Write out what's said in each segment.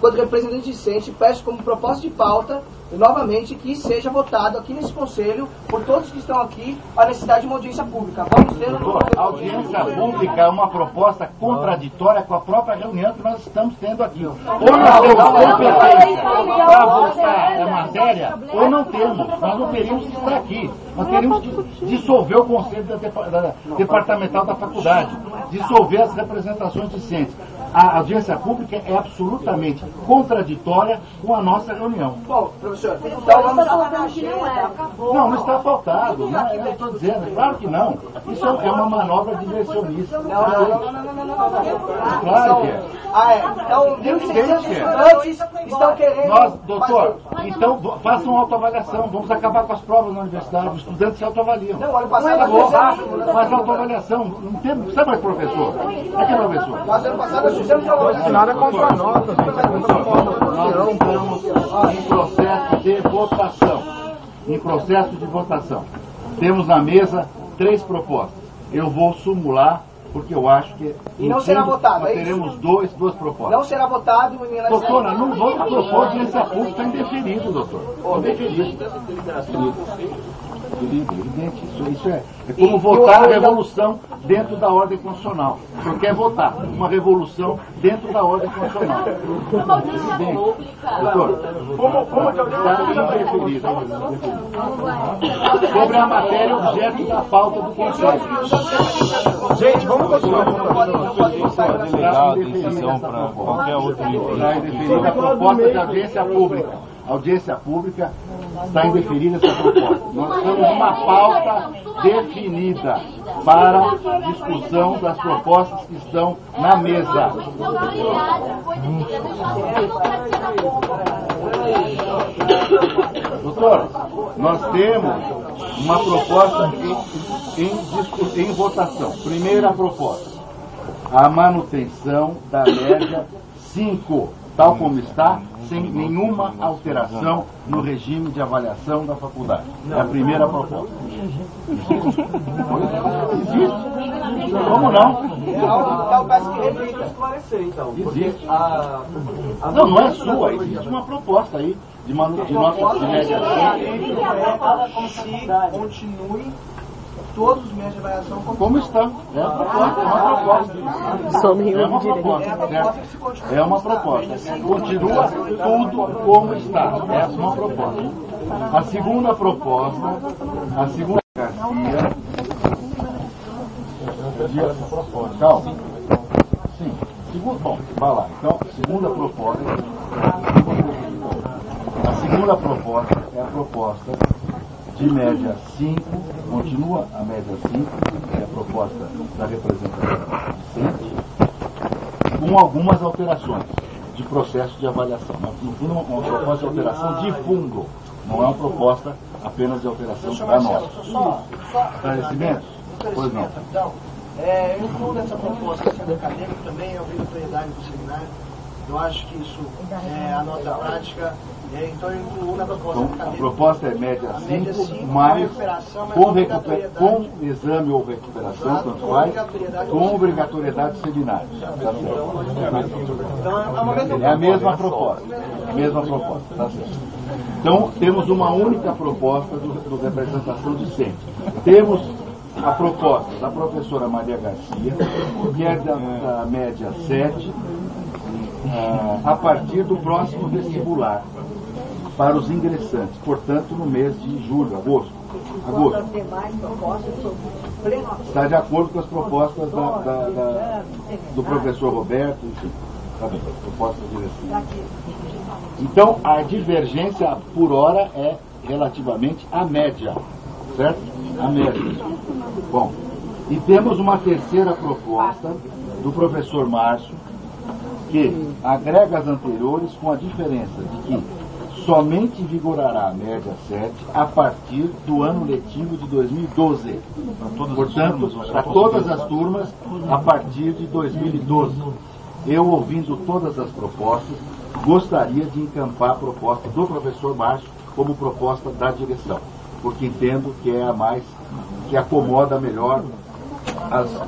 enquanto representante discente, peço como proposta de pauta, novamente, que seja votado aqui nesse conselho, por todos que estão aqui, a necessidade de uma audiência pública. Vamos ter a audiência pública é uma proposta contraditória com a própria reunião que nós estamos tendo aqui. Ou nós temos competência para votar a matéria, ou não temos. Nós não teríamos que estar aqui. Nós teríamos que dissolver o conselho departamental da faculdade, dissolver as representações discentes. A audiência pública é absolutamente contraditória com a nossa reunião. Bom, professor, então vamos Não, não está faltado. Não, eu estou dizendo, claro que não. Isso é uma manobra diversionista. Claro que é. Ah, é. Então, 1.600 estudantes estão querendo... Nós, doutor, então façam autoavaliação. Vamos acabar com as provas na universidade. Os estudantes se autoavaliam. Não, ano passado... Faz autoavaliação. Não tem, sabe, professor? Aqui é professor. Mas ano passado nós fizemos autoavaliação. Nada contra a nota. Nós estamos em processo de votação. Em processo de votação. Temos na mesa 3 propostas. Eu vou sumular, porque eu acho que... E não será votado, nós teremos duas propostas. Não será votado... Doutora, não vamos propor audiência pública indeferido, doutor. Indeferido. Evidente, isso é como votar a revolução dentro da ordem constitucional. O senhor quer votar uma revolução dentro da ordem constitucional. Doutor, como que está indeferido? Sobre a matéria objeto da pauta do Conselho. Gente, vamos continuar. Delegado, decisão para qualquer outro indeferida a proposta de audiência pública. Audiência pública está indeferida essa proposta. Nós temos uma pauta definida para discussão das propostas que estão na mesa. Doutor, nós temos uma proposta em votação. Primeira proposta, a manutenção da média 5, tal como está, sem nenhuma alteração no regime de avaliação da faculdade. É a primeira proposta. Existe? Como não? Então, peço que repita. Existe. Não é sua, existe uma proposta aí de nossa média 5. Se continue todos os meios de avaliação como estão. É uma proposta, É uma proposta. Continua tudo como está. É uma proposta. A segunda proposta, Garcia. Calma. Sim. Bom, vai lá. Então, segunda proposta. A segunda proposta é a proposta de média 5, continua a média 5, que é a proposta da representação discente, com algumas alterações de processo de avaliação. No fundo, uma proposta de alteração de fundo, não é uma proposta apenas de alteração da nota. Esclarecimentos? Pois não. Então, eu incluo nessa proposta sendo acadêmico também, a obrigatoriedade do seminário. Eu acho que isso é a nota prática. Então eu incluo na proposta acadêmica. A proposta é média 5, mais com exame ou recuperação, tanto faz, com obrigatoriedade de seminário. É a mesma proposta. Tá certo. Então, temos uma única proposta do representação discente. Temos a proposta da professora Maria Garcia, que é da média 7, a partir do próximo vestibular, para os ingressantes, portanto, no mês de julho, agosto. Está de acordo com as propostas do professor Roberto, enfim. Tá bem, propostas diretivas. Então, a divergência por hora é relativamente à média, certo? A média. Bom, e temos uma terceira proposta do professor Márcio, que agrega as anteriores com a diferença de que somente vigorará a média 7 a partir do ano letivo de 2012. Portanto, para todas as turmas, a partir de 2012. Eu, ouvindo todas as propostas, gostaria de encampar a proposta do professor Márcio como proposta da direção, porque entendo que é a mais, que acomoda melhor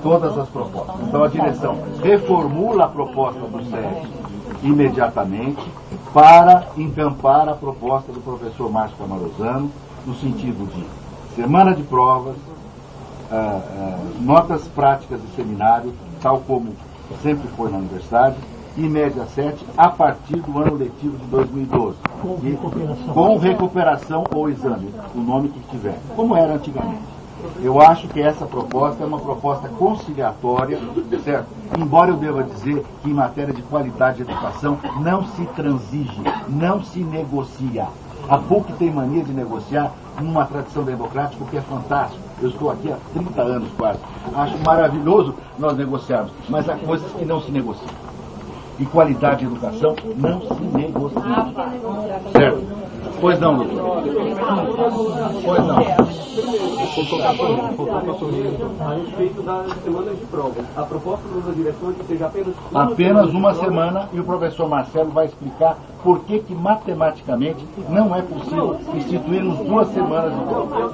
todas as propostas. Então a direção reformula a proposta do SESC imediatamente para encampar a proposta do professor Márcio Camarosano no sentido de semana de provas, notas práticas de seminário, tal como sempre foi na universidade, e média 7 a partir do ano letivo de 2012. Com recuperação ou exame, o nome que tiver, como era antigamente. Eu acho que essa proposta é uma proposta conciliatória, certo? Embora eu deva dizer que em matéria de qualidade de educação não se transige, não se negocia. A PUC tem mania de negociar numa tradição democrática, o que é fantástico. Eu estou aqui há 30 anos quase. Acho maravilhoso nós negociarmos, mas há coisas que não se negociam. E qualidade de educação não se negocia. Certo? Pois não, doutor. Pois não. A respeito das semanas de provas, a proposta da direção é que seja apenas uma semana, e o professor Marcelo vai explicar por que matematicamente não é possível instituirmos 2 semanas de prova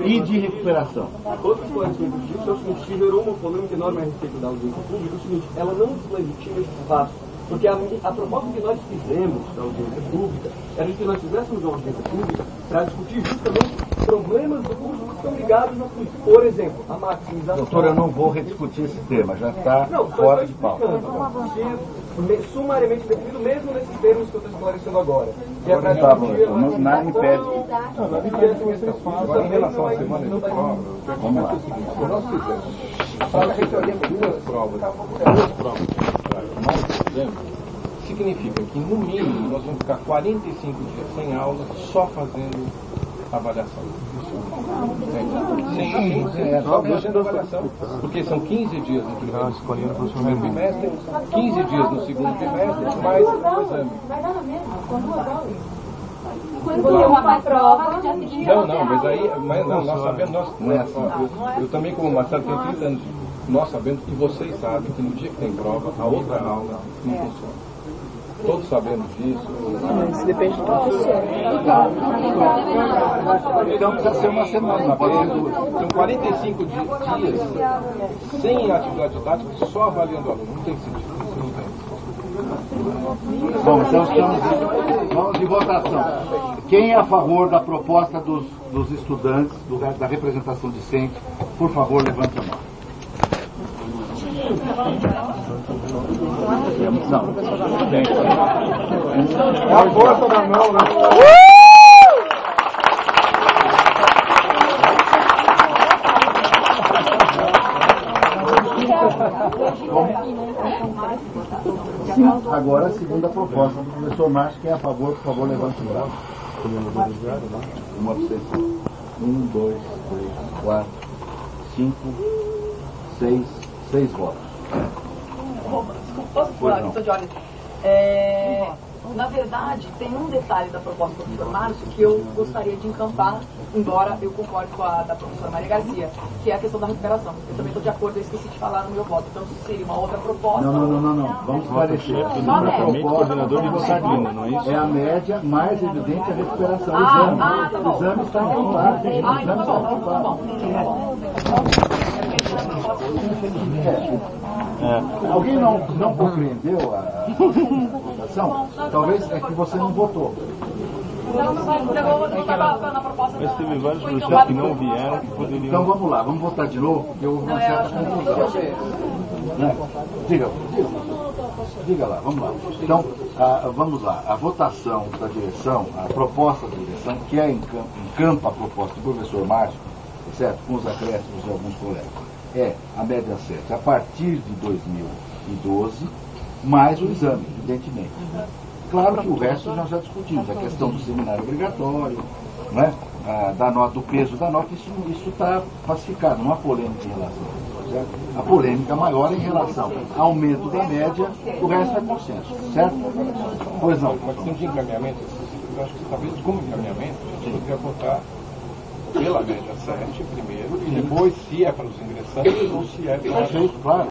e de recuperação. Outro esclarecimento disso é o seguinte: que gerou uma polêmica enorme a respeito da audiência pública. É o seguinte: ela não deslegitima esse espaço. Porque a proposta que nós fizemos da audiência pública era que nós fizéssemos uma audiência pública para discutir justamente problemas do curso que estão ligados à política. Por exemplo, a maximização... Doutor, eu não vou rediscutir esse tema, já está fora de pauta. Sumariamente definido, mesmo nesses termos que eu estou esclarecendo agora. Que é para discutir... Nada impede. Agora, em relação à semana de prova, vamos lá. O nós fizemos, para a reitoria, 2 provas, significa que, no mínimo, nós vamos ficar 45 dias sem aula, só fazendo avaliação. Só fazendo avaliação, porque são 15 dias no primeiro trimestre, 15 dias no segundo trimestre, mais o exame. Vai dar na mesma, com 2 aulas. Quando uma prova, já se Não, mas aí, nós sabemos, eu também, como Marcelo, tenho 30 anos. Nós sabemos que vocês sabem que no dia que tem prova, a outra aula não funciona. Todos sabemos disso. Isso depende do professor. Então precisa ser uma semana, pode ser 2. São 45 dias sem atividade didática, só avaliando o aluno. Não tem sentido. Isso não tem. Bom, então vamos de votação. Quem é a favor da proposta dos estudantes, da representação discente, por favor, levante a mão. Não. É a força da mão, né? Agora a segunda proposta do professor Márcio. Quem é a favor, por favor, levante o braço. Uma abstenção. 1, 2, 3, 4, 5, 6 votos. Posso falar, professor Jorge? Na verdade, tem um detalhe da proposta do professor Márcio que eu gostaria de encampar, embora eu concorde com a da professora Maria Garcia, que é a questão da recuperação. Eu também estou de acordo, eu esqueci de falar no meu voto. Então, isso seria uma outra proposta. Não. Vamos esclarecer. É a média mais evidente a recuperação. O exame está encampado. Tá bom. Alguém não compreendeu a votação? Talvez é que você não votou. Mas teve vários projetos que não vieram, que poderiam... Então vamos lá, vamos votar de novo, porque houve uma certa confusão. Diga lá, vamos lá. Então, vamos lá. A votação da direção, a proposta da direção, que encampa a proposta do professor Márcio, certo? Com os acréscimos de alguns colegas, a média 7 a partir de 2012, mais o exame, evidentemente. Claro que o resto nós já discutimos, a questão do seminário obrigatório, não é? Da nota, do peso da nota, isso está pacificado, não há polêmica em relação a isso, certo? A polêmica maior em relação ao aumento da média, o resto é consenso, certo? Pois não. Uma questão de encaminhamento, eu acho que talvez como encaminhamento, a gente poderia votar pela média 7 primeiro, e depois se é para os ingressantes ou se é para... Perfeito, claro.